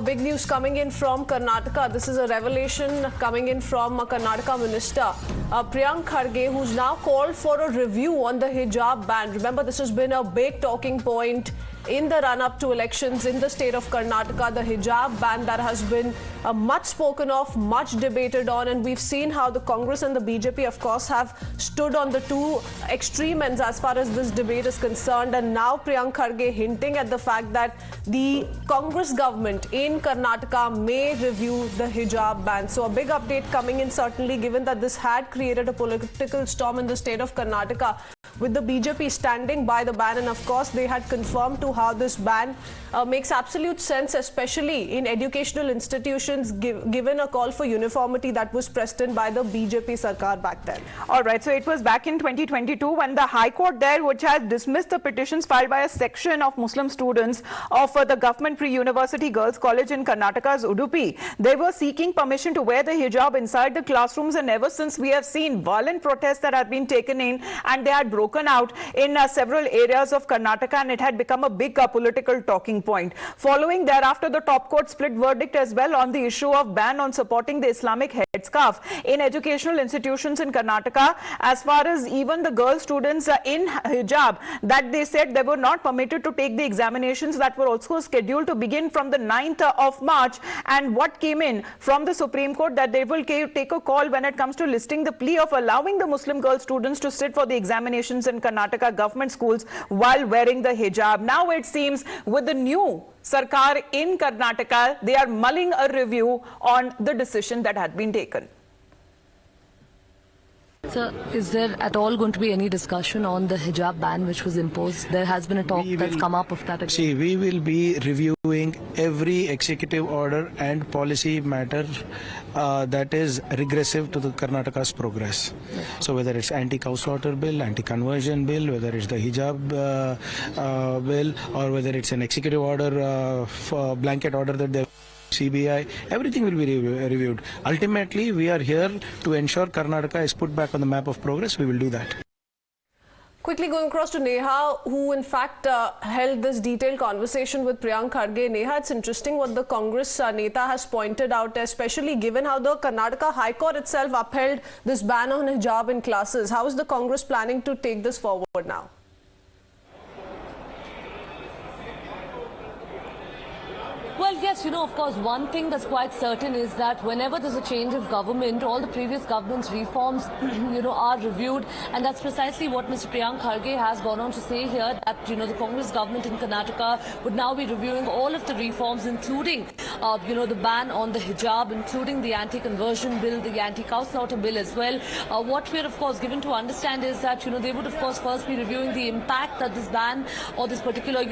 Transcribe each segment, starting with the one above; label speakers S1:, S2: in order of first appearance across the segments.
S1: Big news coming in from Karnataka. This is a revelation coming in from Karnataka Minister Priyank Kharge, who's now called for a review on the hijab ban. Remember, this has been a big talking point in the run-up to elections in the state of Karnataka. The hijab ban that has been much spoken of, much debated on, and we've seen how the Congress and the BJP, of course, have stood on the two extreme ends as far as this debate is concerned. And now Priyank Kharge hinting at the fact that the Congress government in Karnataka may review the hijab ban. So a big update coming in, certainly, given that this had created a political storm in the state of Karnataka, with the BJP standing by the ban. And of course, they had confirmed to how this ban makes absolute sense, especially in educational institutions, given a call for uniformity that was pressed in by the BJP Sarkar back then.
S2: All right, so it was back in 2022 when the High Court there, which has dismissed the petitions filed by a section of Muslim students of the Government Pre-University Girls College in Karnataka's Udupi. They were seeking permission to wear the hijab inside the classrooms, and ever since we have seen violent protests that have been taken in, and they had broken out in several areas of Karnataka, and it had become a big political talking point. Following thereafter, the top court split verdict as well on the issue of ban on supporting the Islamic headscarf in educational institutions in Karnataka, as far as even the girl students in hijab, that they said they were not permitted to take the examinations that were also scheduled to begin from the 9th of March. And what came in from the Supreme Court, that they will take a call when it comes to listing the plea of allowing the Muslim girl students to sit for the examinations in Karnataka government schools while wearing the hijab. Now it seems with the new Sarkar in Karnataka, they are mulling a review on the decision that had been taken.
S3: Sir, is there at all going to be any discussion on the hijab ban which was imposed? There has been a talk that's come up of that again.
S4: See, we will be reviewing every executive order and policy matter that is regressive to the Karnataka's progress. Yes. So whether it's anti-cow slaughter bill, anti-conversion bill, whether it's the hijab bill, or whether it's an executive order, blanket order that they CBI, everything will be reviewed. Ultimately, we are here to ensure Karnataka is put back on the map of progress. We will do that.
S1: Quickly going across to Neha, who in fact held this detailed conversation with Priyank Kharge. Neha, it's interesting what the Congress Neta has pointed out, especially given how the Karnataka High Court itself upheld this ban on hijab in classes. How is the Congress planning to take this forward now?
S3: Well, yes, of course, one thing that's quite certain is that whenever there's a change of government, all the previous government's reforms, are reviewed. And that's precisely what Mr. Priyank Kharge has gone on to say here, that, the Congress government in Karnataka would now be reviewing all of the reforms, including, the ban on the hijab, including the anti-conversion bill, the anti-cow slaughter bill as well. What we're, of course, given to understand is that, they would, of course, first be reviewing the impact that this ban or this particular,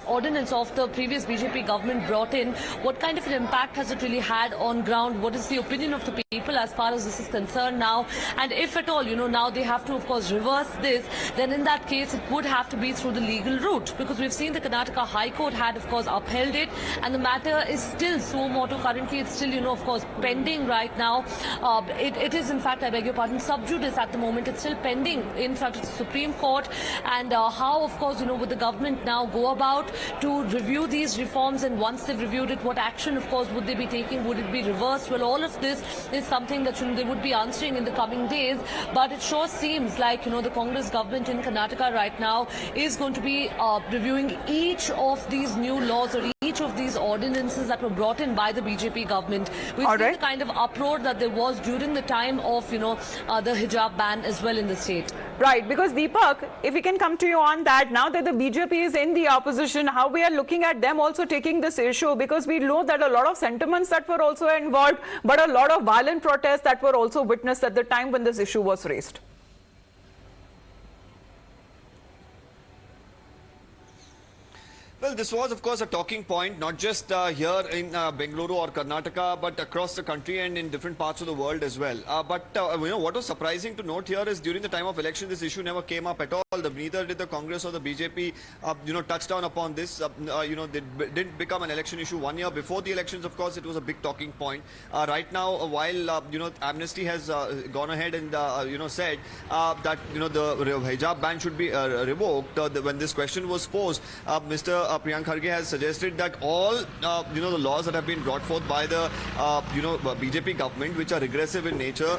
S3: ordinance of the previous BJP government brought in. What kind of an impact has it really had on ground? What is the opinion of the people as far as this is concerned now? And if at all, now they have to, of course, reverse this, then in that case, it would have to be through the legal route, because we've seen the Karnataka High Court had, of course, upheld it, and the matter is still suo motu. Currently, it's still, of course, pending right now. It is, in fact, I beg your pardon, sub judice at the moment. It's still pending in front of the Supreme Court. And how, of course, would the government now go about to review these reforms? And once they've reviewed it, what action, of course, would they be taking? Would it be reversed? Well, all of this is something that they would be answering in the coming days. But it sure seems like, the Congress government in Karnataka right now is going to be reviewing each of these new laws or each of these ordinances that were brought in by the BJP government. We've seen the kind of uproar that there was during the time of, the hijab ban as well in the state.
S2: Right, because Deepak, if we can come to you on that, now that the BJP is in the opposition, how we are looking at them also taking this issue, because we know that a lot of sentiments that were also involved, but a lot of violent protests that were also witnessed at the time when this issue was raised.
S5: Well, this was, of course, a talking point, not just here in Bengaluru or Karnataka, but across the country and in different parts of the world as well. What was surprising to note here is during the time of election, this issue never came up at all. Neither did the Congress or the BJP, touch down upon this. They didn't become an election issue 1 year before the elections. Of course, it was a big talking point. Right now, while Amnesty has gone ahead and said that the hijab ban should be revoked, when this question was posed, Mr. Priyank Kharge has suggested that all the laws that have been brought forth by the BJP government, which are regressive in nature,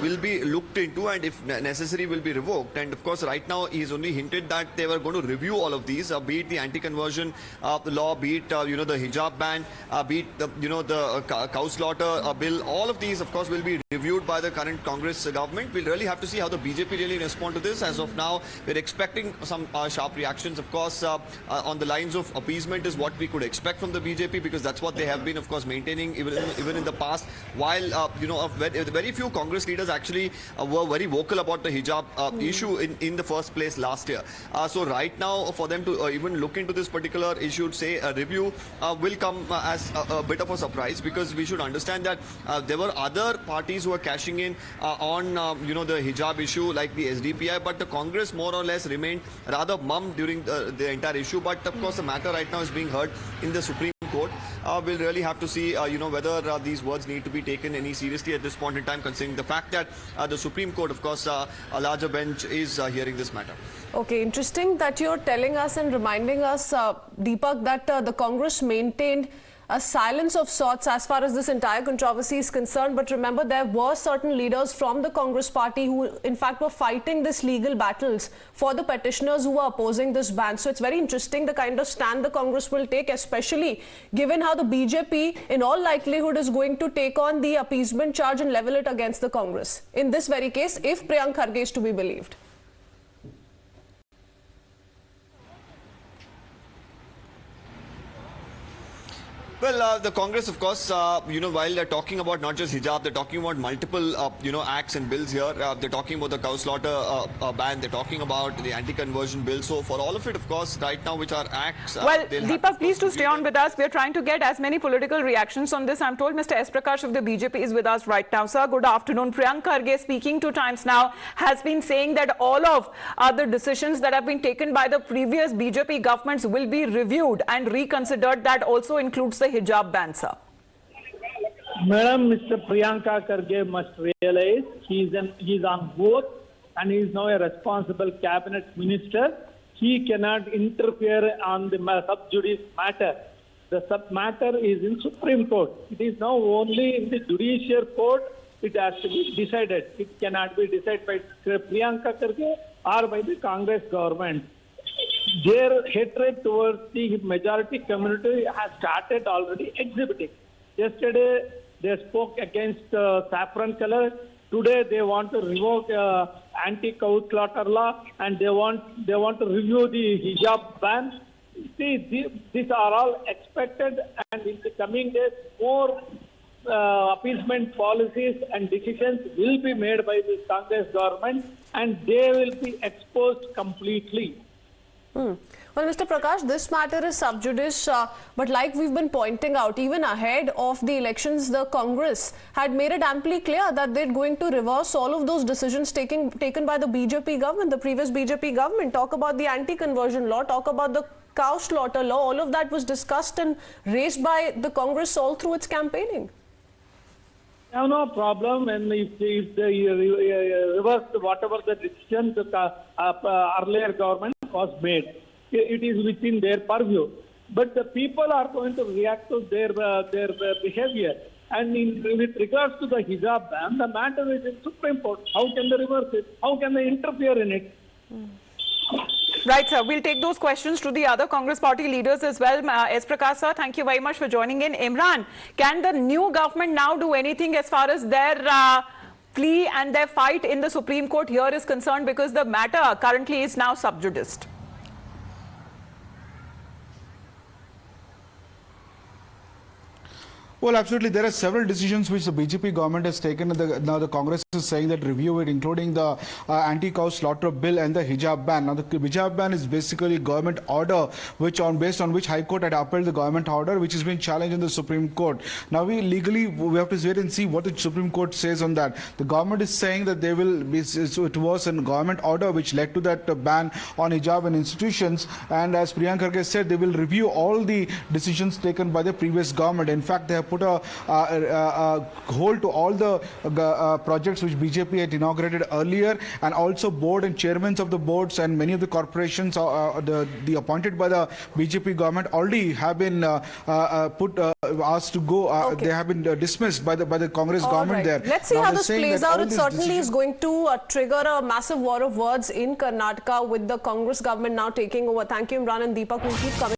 S5: will be looked into, and if necessary will be revoked. And of course, right now he's only hinted that they were going to review all of these, be it the anti-conversion law, be it the hijab ban, be it the cow slaughter bill. All of these, of course, will be reviewed by the current Congress government. We'll really have to see how the BJP really respond to this. As of now, we're expecting some sharp reactions. Of course, on the lines of appeasement is what we could expect from the BJP, because that's what they have been, of course, maintaining even in the past. While very few Congress leaders actually were very vocal about the hijab issue in the first place last year. So right now, for them to even look into this particular issue, say a review, will come as a bit of a surprise, because we should understand that there were other parties who were cashing in on the hijab issue, like the SDPI, but the Congress more or less remained rather mum during the entire issue. But of course, the matter right now is being heard in the Supreme Court. We'll really have to see whether these words need to be taken any seriously at this point in time, considering the fact that the Supreme Court, of course, a larger bench is hearing this matter.
S1: Okay, interesting that you're telling us and reminding us, Deepak, that the Congress maintained a silence of sorts as far as this entire controversy is concerned. But remember, there were certain leaders from the Congress party who in fact were fighting this legal battles for the petitioners who were opposing this ban. So it's very interesting the kind of stand the Congress will take, especially given how the BJP in all likelihood is going to take on the appeasement charge and level it against the Congress. In this very case, if Priyank Kharge is to be believed.
S5: Well, the Congress, of course, while they're talking about not just hijab, they're talking about multiple, acts and bills here. They're talking about the cow slaughter ban. They're talking about the anti-conversion bill. So for all of it, of course, right now, which are acts...
S2: well, Deepak, please to stay on with us. We're trying to get as many political reactions on this. I'm told Mr. S. Prakash of the BJP is with us right now. Sir, good afternoon. Priyank Kharge, speaking to Times Now, has been saying that all of the decisions that have been taken by the previous BJP governments will be reviewed and reconsidered. That also includes the hijab ban, sir.
S6: Madam, Mr. Priyanka Kharge must realize he is on both, and he is now a responsible cabinet minister. He cannot interfere on the sub judice matter. The sub matter is in Supreme Court. It is now only in the judicial court. It has to be decided. It cannot be decided by Priyanka Kharge or by the Congress government. Their hatred towards the majority community has started already exhibiting. Yesterday, they spoke against saffron color. Today, they want to revoke anti-cow slaughter law, and they want to review the hijab ban. See, these are all expected, and in the coming days, more appeasement policies and decisions will be made by the Congress government, and they will be exposed completely.
S1: Well, Mr. Prakash, this matter is sub judice, but like we've been pointing out, even ahead of the elections, the Congress had made it amply clear that they're going to reverse all of those decisions taken by the BJP government, the previous BJP government. Talk about the anti-conversion law, talk about the cow slaughter law. All of that was discussed and raised by the Congress all through its campaigning.
S6: No problem, and if they reverse whatever the decision the earlier government was made, it is within their purview. But the people are going to react to their behavior. And with regards to the hijab ban, the matter is in Supreme Court. How can they reverse it? How can they interfere in it?
S2: Right, sir. We'll take those questions to the other Congress party leaders as well. S. Prakash, sir, thank you very much for joining in. Imran, can the new government now do anything as far as their plea and their fight in the Supreme Court here is concerned, because the matter currently is now sub judice?
S7: Well, absolutely. There are several decisions which the BJP government has taken. Now the Congress is saying that review it, including the anti-cow slaughter bill and the hijab ban. Now the hijab ban is basically government order, based on which High Court had upheld the government order, which has been challenged in the Supreme Court. Now we have to wait and see what the Supreme Court says on that. The government is saying that it was a government order which led to that ban on hijab and institutions. And as Priyank Kharge said, they will review all the decisions taken by the previous government. In fact, they have put a hold to all the projects which BJP had inaugurated earlier, and also board and chairmen of the boards and many of the corporations the appointed by the BJP government already have been asked to go. They have been dismissed by the Congress government there.
S1: Let's see how this plays out. It certainly is going to trigger a massive war of words in Karnataka with the Congress government now taking over. Thank you, Imran and Deepak. We'll keep coming.